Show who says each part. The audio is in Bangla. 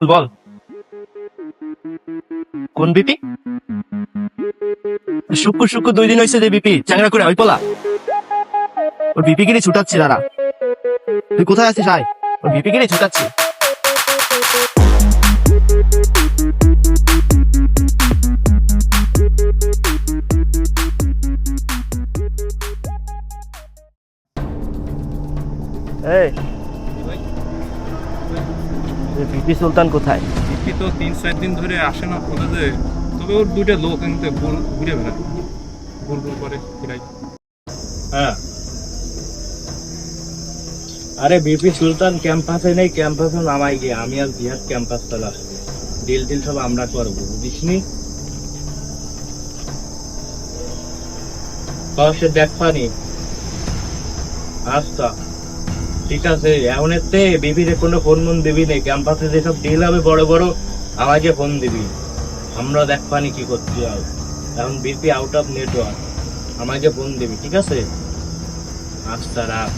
Speaker 1: বল, কোন বিপি? শুক্র শুক্র 2 দিন হয়েছে যে বিপি চ্যাংরা করে ওই পোলা ওর বিপি গিরি ছুটাচ্ছি। দাঁড়া, তুই কোথায় আছিস? আয়, ওর বিপি গিরি ছুটাচ্ছি। এই বিপি সুলতান কোথায়?
Speaker 2: বিপি তো 3-4 দিন ধরে আসে না কলেজে। তবে ওর দুইটা লোক কিন্তু ঘুরে বেড়ায়, গোল গোল করে ফিরাই।
Speaker 3: হ্যাঁ, আরে বিপি সুলতান ক্যাম্পাসে নেই, ক্যাম্পাসে নামাই গিয়ে আমি আর জিহাদ ক্যাম্পাস চলে আসবো। ডিল টিল সব আমরা করবো, বুঝিসনি? সে দেখ পানি। আচ্ছা ঠিক আছে, এখন এতে বিপিতে কোনো ফোন মন দিবি নেই, ক্যাম্পাসে যেসব ডিল হবে বড় বড় আমাকে ফোন দিবি, আমরা দেখ পানি কি করতে হবে। এখন বিপি আউট অফ নেটওয়ার্ক, আমাকে ফোন দিবি, ঠিক আছে? আচ্ছা রাখ।